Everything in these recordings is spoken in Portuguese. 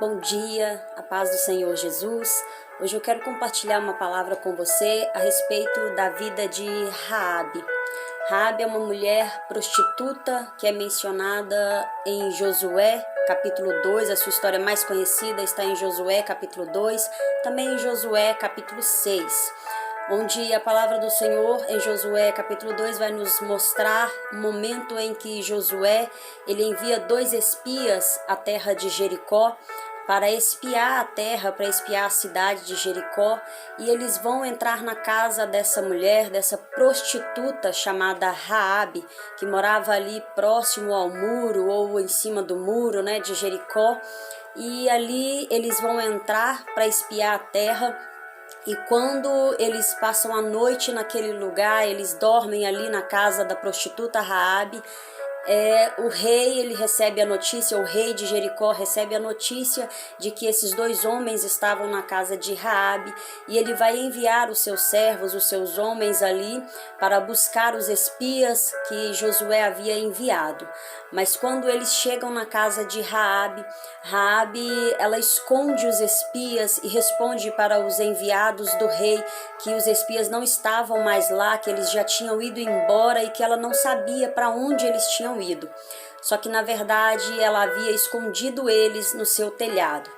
Bom dia, a paz do Senhor Jesus. Hoje eu quero compartilhar uma palavra com você a respeito da vida de Raabe. Raabe é uma mulher prostituta que é mencionada em Josué, capítulo 2. A sua história mais conhecida está em Josué, capítulo 2, também em Josué, capítulo 6. Onde a palavra do Senhor em Josué capítulo 2 vai nos mostrar o momento em que Josué ele envia 2 espias à terra de Jericó para espiar a terra, para espiar a cidade de Jericó, e eles vão entrar na casa dessa mulher, dessa prostituta chamada Raabe, que morava ali próximo ao muro ou em cima do muro, de Jericó, e ali eles vão entrar para espiar a terra. E quando eles passam a noite naquele lugar, eles dormem ali na casa da prostituta Raabe. O rei ele recebe a notícia, o rei de Jericó recebe a notícia de que esses 2 homens estavam na casa de Raabe, e ele vai enviar os seus servos, os seus homens ali para buscar os espias que Josué havia enviado. Mas quando eles chegam na casa de Raabe, ela esconde os espias e responde para os enviados do rei que os espias não estavam mais lá, que eles já tinham ido embora e que ela não sabia para onde eles tinham ido. Só que na verdade ela havia escondido eles no seu telhado.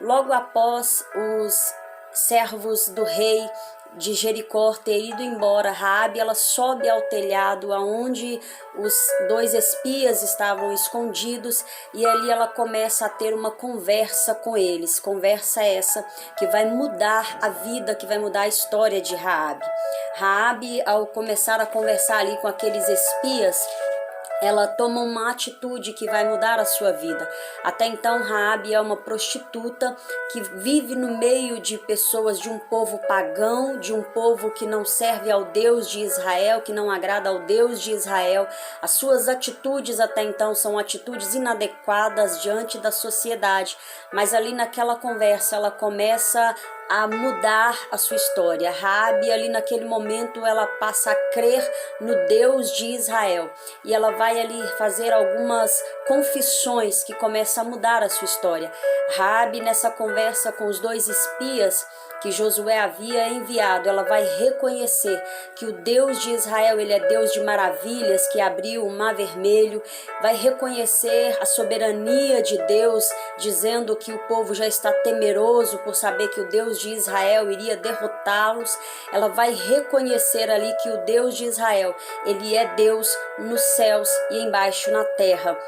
Logo após os servos do rei de Jericó ter ido embora, Raabe ela sobe ao telhado aonde os 2 espias estavam escondidos, e ali ela começa a ter uma conversa com eles, conversa essa que vai mudar a vida, que vai mudar a história de Raabe. Raabe, ao começar a conversar ali com aqueles espias, ela toma uma atitude que vai mudar a sua vida. Até então, Raabe é uma prostituta que vive no meio de pessoas de um povo pagão, de um povo que não serve ao Deus de Israel, que não agrada ao Deus de Israel. As suas atitudes até então são atitudes inadequadas diante da sociedade, mas ali naquela conversa ela começa a mudar a sua história. Raabe ali naquele momento ela passa a crer no Deus de Israel, e ela vai ali fazer algumas confissões que começam a mudar a sua história. Raabe, nessa conversa com os 2 espias que Josué havia enviado, ela vai reconhecer que o Deus de Israel, ele é Deus de maravilhas, que abriu o Mar Vermelho, vai reconhecer a soberania de Deus, dizendo que o povo já está temeroso por saber que o Deus de Israel iria derrotá-los. Ela vai reconhecer ali que o Deus de Israel, ele é Deus nos céus e embaixo na terra.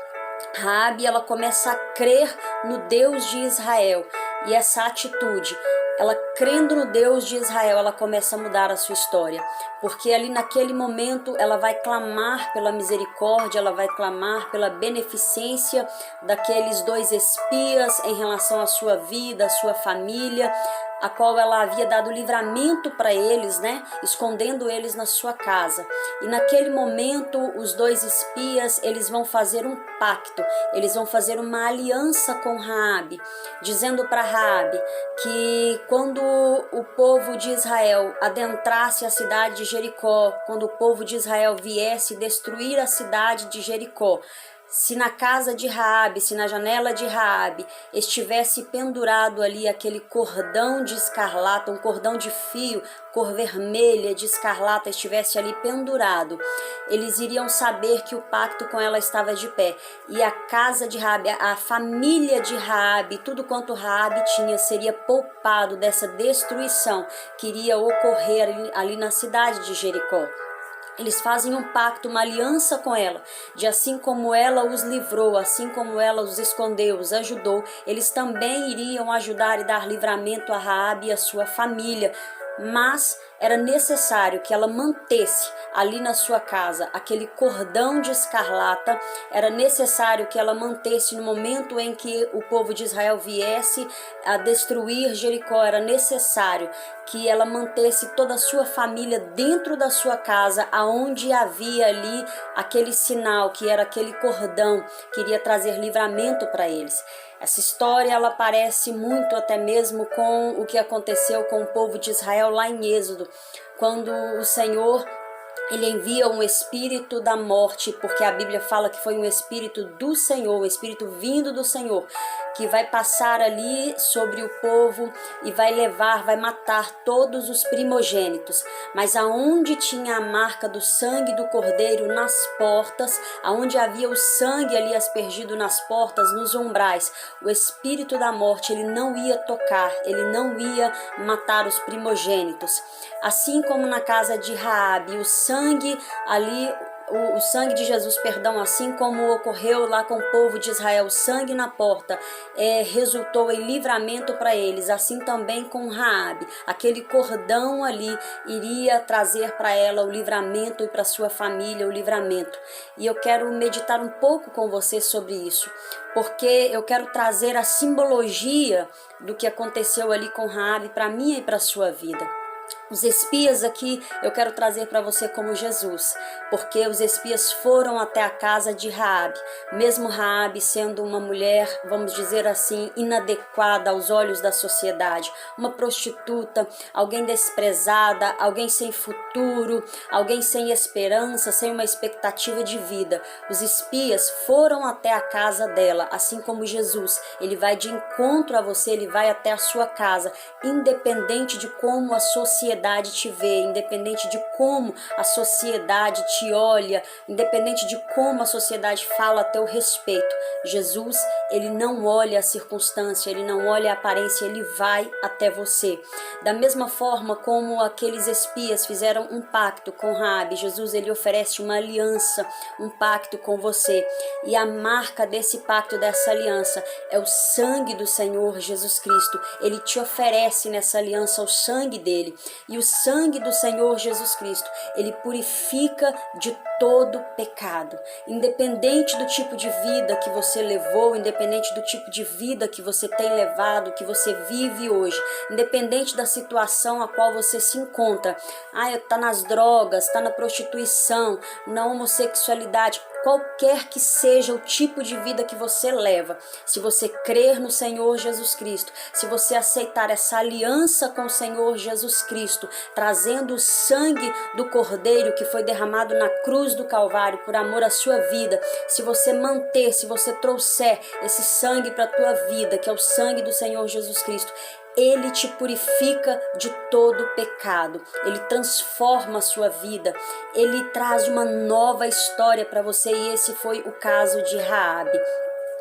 Raabe, ela começa a crer no Deus de Israel, e essa atitude, ela crendo no Deus de Israel, ela começa a mudar a sua história, porque ali naquele momento ela vai clamar pela misericórdia, ela vai clamar pela beneficência daqueles 2 espias em relação à sua vida, à sua família, a qual ela havia dado livramento para eles, escondendo eles na sua casa. E naquele momento os 2 espias, eles vão fazer um pacto, eles vão fazer uma aliança com Raabe, dizendo para Raabe que quando o povo de Israel adentrasse a cidade de Jericó, quando o povo de Israel viesse destruir a cidade de Jericó, se na casa de Raabe, se na janela de Raabe estivesse pendurado ali aquele cordão de escarlata, um cordão de fio, cor vermelha de escarlata, estivesse ali pendurado, eles iriam saber que o pacto com ela estava de pé. E a casa de Raabe, a família de Raabe, tudo quanto Raabe tinha seria poupado dessa destruição que iria ocorrer ali na cidade de Jericó. Eles fazem um pacto, uma aliança com ela, de assim como ela os livrou, assim como ela os escondeu, os ajudou, eles também iriam ajudar e dar livramento a Raabe e a sua família. Mas era necessário que ela mantesse ali na sua casa aquele cordão de escarlata, era necessário que ela mantesse no momento em que o povo de Israel viesse a destruir Jericó, era necessário que ela mantesse toda a sua família dentro da sua casa, aonde havia ali aquele sinal, que era aquele cordão que iria trazer livramento para eles. Essa história ela parece muito até mesmo com o que aconteceu com o povo de Israel lá em Êxodo, quando o Senhor ele envia um espírito da morte, porque a Bíblia fala que foi um espírito do Senhor, um espírito vindo do Senhor, que vai passar ali sobre o povo e vai levar, vai matar todos os primogênitos. Mas aonde tinha a marca do sangue do cordeiro nas portas, aonde havia o sangue ali aspergido nas portas, nos umbrais, o espírito da morte, ele não ia tocar, ele não ia matar os primogênitos. Assim como na casa de Raabe, o sangue ali, o sangue de Jesus, perdão, assim como ocorreu lá com o povo de Israel, o sangue na porta resultou em livramento para eles, assim também com Raabe, aquele cordão ali iria trazer para ela o livramento e para sua família o livramento. E eu quero meditar um pouco com você sobre isso, porque eu quero trazer a simbologia do que aconteceu ali com Raabe para mim e para sua vida. Os espias aqui eu quero trazer para você como Jesus, porque os espias foram até a casa de Raabe, mesmo Raabe sendo uma mulher, vamos dizer assim, inadequada aos olhos da sociedade, uma prostituta, alguém desprezada, alguém sem futuro, alguém sem esperança, sem uma expectativa de vida. Os espias foram até a casa dela, assim como Jesus, ele vai de encontro a você, ele vai até a sua casa, independente de como a sociedade te vê, independente de como a sociedade te olha, independente de como a sociedade fala a teu respeito. Jesus, ele não olha a circunstância, ele não olha a aparência, ele vai até você. Da mesma forma como aqueles espias fizeram um pacto com Raabe, Jesus, ele oferece uma aliança, um pacto com você. E a marca desse pacto, dessa aliança, é o sangue do Senhor Jesus Cristo. Ele te oferece nessa aliança o sangue dele. E o sangue do Senhor Jesus Cristo, ele purifica de todo pecado. Independente do tipo de vida que você levou, independente do tipo de vida que você tem levado, que você vive hoje, independente da situação a qual você se encontra, tá nas drogas, tá na prostituição, na homossexualidade, qualquer que seja o tipo de vida que você leva, se você crer no Senhor Jesus Cristo, se você aceitar essa aliança com o Senhor Jesus Cristo, trazendo o sangue do Cordeiro que foi derramado na cruz do Calvário por amor à sua vida, se você manter, se você trouxer esse sangue para a tua vida, que é o sangue do Senhor Jesus Cristo, ele te purifica de todo pecado, ele transforma a sua vida, ele traz uma nova história para você, e esse foi o caso de Raabe.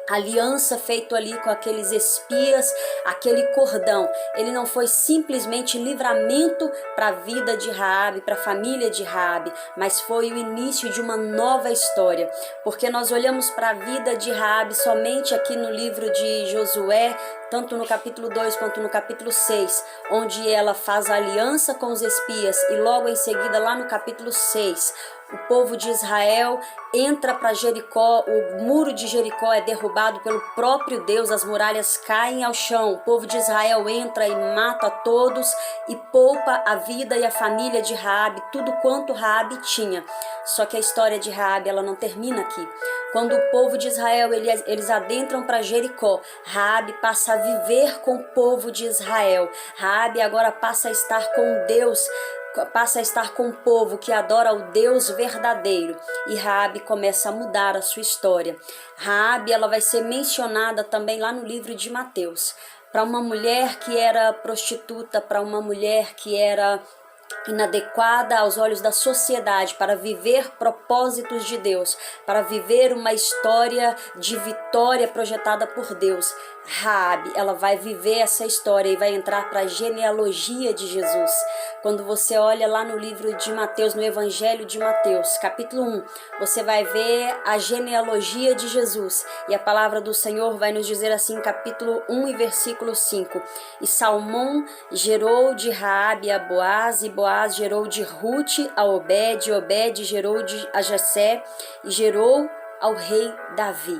A aliança feita ali com aqueles espias, aquele cordão, ele não foi simplesmente livramento para a vida de Raabe, para a família de Raabe, mas foi o início de uma nova história, porque nós olhamos para a vida de Raabe somente aqui no livro de Josué, tanto no capítulo 2 quanto no capítulo 6, onde ela faz a aliança com os espias, e logo em seguida lá no capítulo 6, o povo de Israel entra para Jericó, o muro de Jericó é derrubado pelo próprio Deus, as muralhas caem ao chão, o povo de Israel entra e mata todos e poupa a vida e a família de Raabe, tudo quanto Raabe tinha. Só que a história de Raabe, ela não termina aqui. Quando o povo de Israel, eles adentram para Jericó, Raabe passa a viver com o povo de Israel. Raabe agora passa a estar com Deus, passa a estar com o povo que adora o Deus verdadeiro, e Raabe começa a mudar a sua história. Raabe, ela vai ser mencionada também lá no livro de Mateus, para uma mulher que era prostituta, para uma mulher que era inadequada aos olhos da sociedade, para viver propósitos de Deus, para viver uma história de vitória projetada por Deus. Raabe, ela vai viver essa história e vai entrar para a genealogia de Jesus. Quando você olha lá no livro de Mateus, no Evangelho de Mateus, capítulo 1, você vai ver a genealogia de Jesus, e a palavra do Senhor vai nos dizer assim, capítulo 1 e versículo 5, e Salmão gerou de Raabe a Boaz, e Boaz gerou de Ruth a Obed, Obed gerou a Jessé, e gerou ao rei Davi.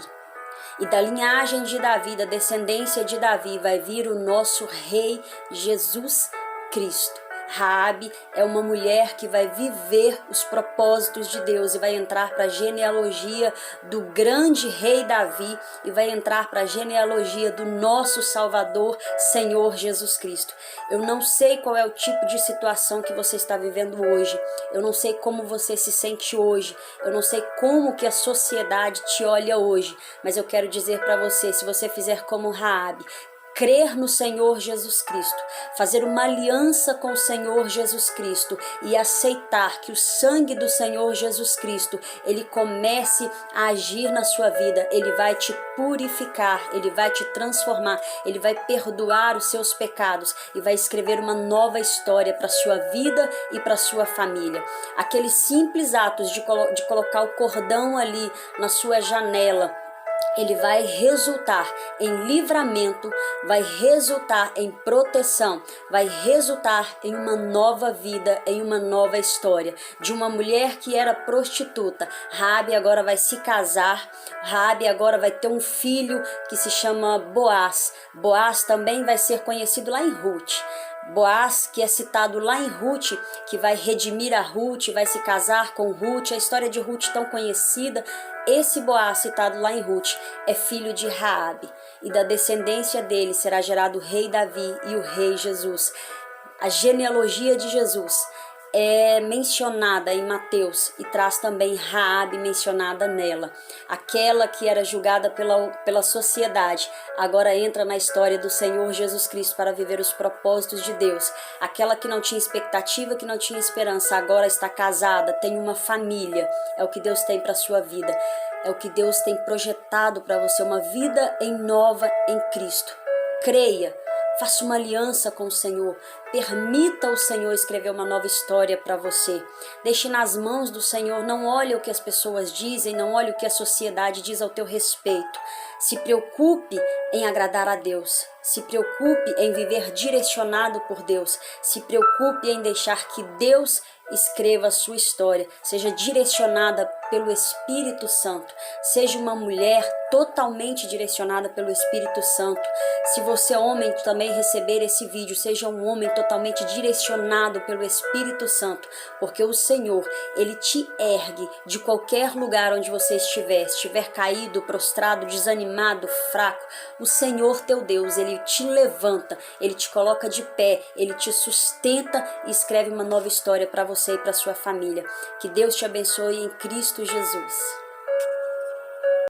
E da linhagem de Davi, da descendência de Davi, vai vir o nosso rei Jesus Cristo. Raabe é uma mulher que vai viver os propósitos de Deus e vai entrar para a genealogia do grande rei Davi e vai entrar para a genealogia do nosso Salvador, Senhor Jesus Cristo. Eu não sei qual é o tipo de situação que você está vivendo hoje. Eu não sei como você se sente hoje. Eu não sei como que a sociedade te olha hoje, mas eu quero dizer para você, se você fizer como Raabe, crer no Senhor Jesus Cristo, fazer uma aliança com o Senhor Jesus Cristo e aceitar que o sangue do Senhor Jesus Cristo, ele comece a agir na sua vida, ele vai te purificar, ele vai te transformar, ele vai perdoar os seus pecados e vai escrever uma nova história para a sua vida e para a sua família. Aqueles simples atos de colocar o cordão ali na sua janela, ele vai resultar em livramento, vai resultar em proteção, vai resultar em uma nova vida, em uma nova história. De uma mulher que era prostituta, Raabe agora vai se casar, Raabe agora vai ter um filho que se chama Boaz. Boaz também vai ser conhecido lá em Ruth. Boaz, que é citado lá em Ruth, que vai redimir a Ruth, vai se casar com Ruth, a história de Ruth tão conhecida. Esse Boaz citado lá em Ruth é filho de Raabe, e da descendência dele será gerado o rei Davi e o rei Jesus. A genealogia de Jesus é mencionada em Mateus e traz também Raabe mencionada nela. Aquela que era julgada pela sociedade, agora entra na história do Senhor Jesus Cristo para viver os propósitos de Deus. Aquela que não tinha expectativa, que não tinha esperança, agora está casada, tem uma família. É o que Deus tem para a sua vida. É o que Deus tem projetado para você, uma vida nova em Cristo. Creia. Faça uma aliança com o Senhor. Permita o Senhor escrever uma nova história para você. Deixe nas mãos do Senhor. Não olhe o que as pessoas dizem, não olhe o que a sociedade diz ao teu respeito. Se preocupe em agradar a Deus. Se preocupe em viver direcionado por Deus. Se preocupe em deixar que Deus escreva a sua história. Seja direcionada pelo Espírito Santo. Seja uma mulher totalmente direcionada pelo Espírito Santo. Se você é homem também receber esse vídeo, seja um homem totalmente direcionado pelo Espírito Santo, porque o Senhor, ele te ergue de qualquer lugar onde você estiver caído, prostrado, desanimado, fraco. O Senhor teu Deus, ele te levanta, ele te coloca de pé, ele te sustenta e escreve uma nova história para você e para sua família. Que Deus te abençoe em Cristo Jesus.